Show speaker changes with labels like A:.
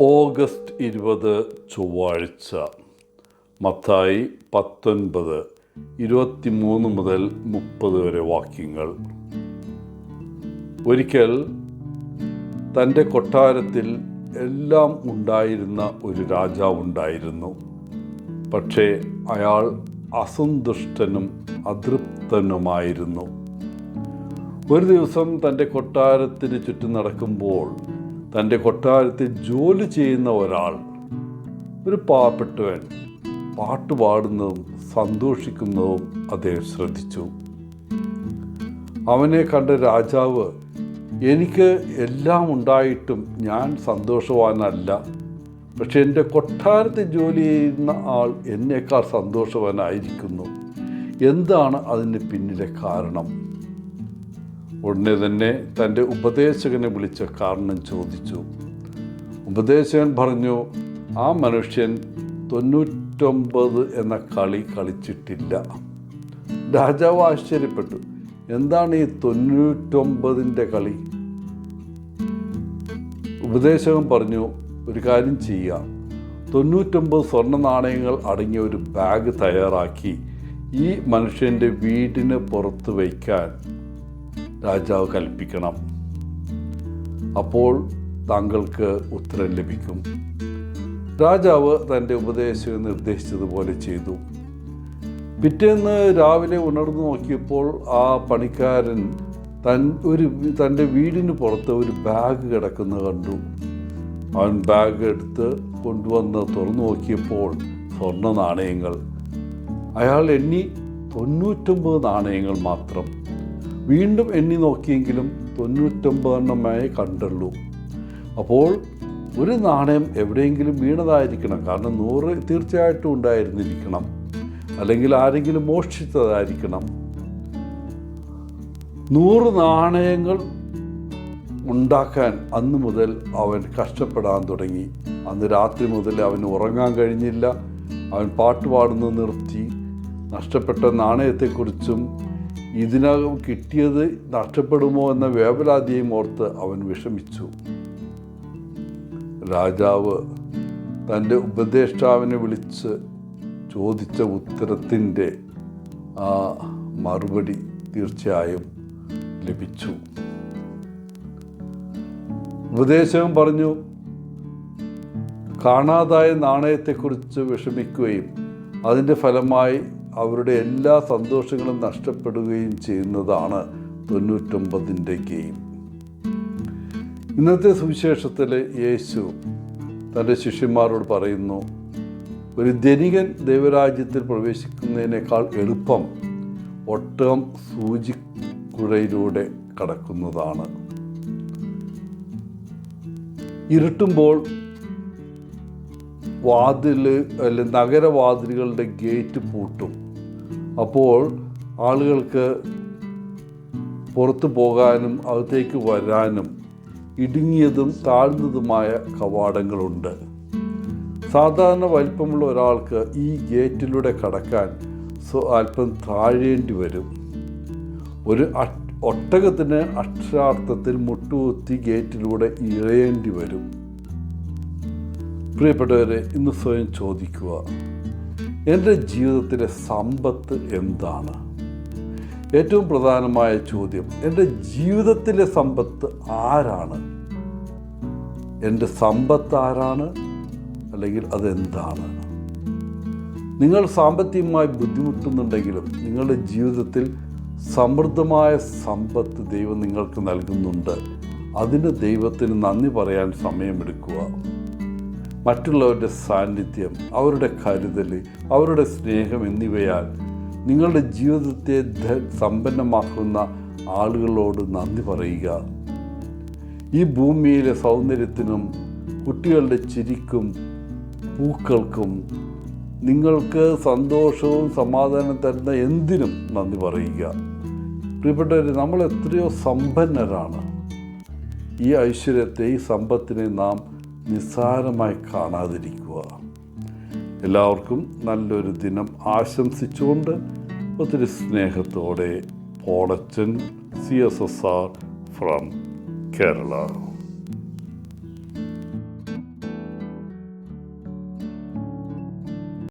A: August 20 ചൊവ്വാഴ്ച. മത്തായി 19 23 മുതൽ 30 വരെ വാക്യങ്ങൾ. ഒരിക്കൽ തൻ്റെ കൊട്ടാരത്തിൽ എല്ലാം ഉണ്ടായിരുന്ന ഒരു രാജാവുണ്ടായിരുന്നു. പക്ഷേ അയാൾ അസന്തുഷ്ടനും അതൃപ്തനുമായിരുന്നു. ഒരു ദിവസം തൻ്റെ കൊട്ടാരത്തിന് ചുറ്റും നടക്കുമ്പോൾ തൻ്റെ കൊട്ടാരത്തിൽ ജോലി ചെയ്യുന്ന ഒരാൾ, ഒരു പാവപ്പെട്ടവൻ, പാട്ട് പാടുന്നതും സന്തോഷിക്കുന്നതും അദ്ദേഹം ശ്രദ്ധിച്ചു. അവനെ കണ്ട രാജാവ്, എനിക്ക് എല്ലാം ഉണ്ടായിട്ടും ഞാൻ സന്തോഷവാനല്ല, പക്ഷെ എൻ്റെ കൊട്ടാരത്തിൽ ജോലി ചെയ്യുന്ന ആൾ എന്നേക്കാൾ സന്തോഷവാനായിരിക്കുന്നു. എന്താണ് അതിന് പിന്നിലെ കാരണം? ഉടനെ തന്നെ തൻ്റെ ഉപദേശകനെ വിളിച്ച കാരണം ചോദിച്ചു. ഉപദേശകൻ പറഞ്ഞു, ആ മനുഷ്യൻ 99 എന്ന കളി കളിച്ചിട്ടില്ല. രാജാവ് ആശ്ചര്യപ്പെട്ടു. എന്താണ് ഈ 99ൻ്റെ കളി? ഉപദേശകൻ പറഞ്ഞു, ഒരു കാര്യം ചെയ്യാം, 99 സ്വർണ്ണ നാണയങ്ങൾ അടങ്ങിയ ഒരു ബാഗ് തയ്യാറാക്കി ഈ മനുഷ്യൻ്റെ വീടിന് പുറത്ത് വയ്ക്കാൻ രാജാവ് കൽപ്പിക്കണം. അപ്പോൾ താങ്കൾക്ക് ഉത്തരം ലഭിക്കും. രാജാവ് തൻ്റെ ഉപദേശകൻ നിർദ്ദേശിച്ചതുപോലെ ചെയ്തു. പിറ്റേന്ന് രാവിലെ ഉണർന്നു നോക്കിയപ്പോൾ ആ പണിക്കാരൻ തൻ്റെ വീടിന് പുറത്ത് ഒരു ബാഗ് കിടക്കുന്നത് കണ്ടു. അവൻ ബാഗ് എടുത്ത് കൊണ്ടുവന്ന് തുറന്നു നോക്കിയപ്പോൾ സ്വർണ്ണ നാണയങ്ങൾ. അയാൾ എണ്ണി 99 നാണയങ്ങൾ മാത്രം. വീണ്ടും എണ്ണി നോക്കിയെങ്കിലും 99 എണ്ണമേ കണ്ടുള്ളൂ. അപ്പോൾ ഒരു നാണയം എവിടെയെങ്കിലും വീണതായിരിക്കണം, കാരണം 100 തീർച്ചയായിട്ടും ഉണ്ടായിരുന്നിരിക്കണം, അല്ലെങ്കിൽ ആരെങ്കിലും മോഷ്ടിച്ചതായിരിക്കണം. 100 നാണയങ്ങൾ ഉണ്ടാക്കാൻ അന്ന് മുതൽ അവൻ കഷ്ടപ്പെടാൻ തുടങ്ങി. അന്ന് രാത്രി മുതൽ അവന് ഉറങ്ങാൻ കഴിഞ്ഞില്ല. അവൻ പാട്ട് പാടുന്നത് നിർത്തി. നഷ്ടപ്പെട്ട നാണയത്തെക്കുറിച്ചും ഇതിനകം കിട്ടിയത് നഷ്ടപ്പെടുമോ എന്ന വേവലാതിയും ഓർത്ത് അവൻ വിഷമിച്ചു. രാജാവ് തൻ്റെ ഉപദേഷ്ടാവിനെ വിളിച്ച് ചോദിച്ച ഉത്തരത്തിൻ്റെ മറുപടി തീർച്ചയായും ലഭിച്ചു. ഉപദേശകൻ പറഞ്ഞു, കാണാതായ നാണയത്തെക്കുറിച്ച് വിഷമിക്കുകയും അതിൻ്റെ ഫലമായി അവരുടെ എല്ലാ സന്തോഷങ്ങളും നഷ്ടപ്പെടുകയും ചെയ്യുന്നതാണ് 99ൻ്റെ ഗെയിം. ഇന്നത്തെ സുവിശേഷത്തിൽ യേശു തൻ്റെ ശിഷ്യന്മാരോട് പറയുന്നു, ഒരു ധനികൻ ദൈവരാജ്യത്തിൽ പ്രവേശിക്കുന്നതിനേക്കാൾ എളുപ്പം ഒട്ടകം സൂചിക്കുഴയിലൂടെ കടക്കുന്നതാണ്. ഇരുട്ടുമ്പോൾ നഗരവാതിലുകളുടെ ഗേറ്റ് പൂട്ടും. അപ്പോൾ ആളുകൾക്ക് പുറത്തു പോകാനും അകത്തേക്ക് വരാനും ഇടുങ്ങിയതും താഴ്ന്നതുമായ കവാടങ്ങളുണ്ട്. സാധാരണ വലിപ്പമുള്ള ഒരാൾക്ക് ഈ ഗേറ്റിലൂടെ കടക്കാൻ അല്പം താഴേണ്ടി വരും. ഒരു ഒട്ടകത്തിന് അക്ഷരാർത്ഥത്തിൽ മുട്ടുകുത്തി ഗേറ്റിലൂടെ ഇഴയേണ്ടി വരും. പ്രിയപ്പെട്ടവരെ, ഇന്ന് സ്വയം ചോദിക്കുക, എൻ്റെ ജീവിതത്തിലെ സമ്പത്ത് എന്താണ്? ഏറ്റവും പ്രധാനമായ ചോദ്യം, എൻ്റെ ജീവിതത്തിലെ സമ്പത്ത് ആരാണ്? എൻ്റെ സമ്പത്ത് ആരാണ്? അല്ലെങ്കിൽ അതെന്താണ്? നിങ്ങൾ സാമ്പത്തികമായി ബുദ്ധിമുട്ടുന്നുണ്ടെങ്കിലും നിങ്ങളുടെ ജീവിതത്തിൽ സമൃദ്ധമായ സമ്പത്ത് ദൈവം നിങ്ങൾക്ക് നൽകുന്നുണ്ട്. അതിന് ദൈവത്തിന് നന്ദി പറയാൻ സമയമെടുക്കുക. മറ്റുള്ളവരുടെ സാന്നിധ്യം, അവരുടെ കരുതൽ, അവരുടെ സ്നേഹം എന്നിവയാൽ നിങ്ങളുടെ ജീവിതത്തെ സമ്പന്നമാക്കുന്ന ആളുകളോട് നന്ദി പറയുക. ഈ ഭൂമിയിലെ സൗന്ദര്യത്തിനും കുട്ടികളുടെ ചിരിക്കും പൂക്കൾക്കും നിങ്ങൾക്ക് സന്തോഷവും സമാധാനം തരുന്ന എന്തിനും നന്ദി പറയുക. പ്രിയപ്പെട്ടവർ, നമ്മൾ എത്രയോ സമ്പന്നരാണ്. ഈ ഐശ്വര്യത്തെ, ഈ സമ്പത്തിനെ നാം നിസ്സാരമായി കാണാതിരിക്കുക. എല്ലാവർക്കും നല്ലൊരു ദിനം ആശംസിച്ചുകൊണ്ട് ഒത്തിരി സ്നേഹത്തോടെ പോളച്ചൻ CSSR from Kerala.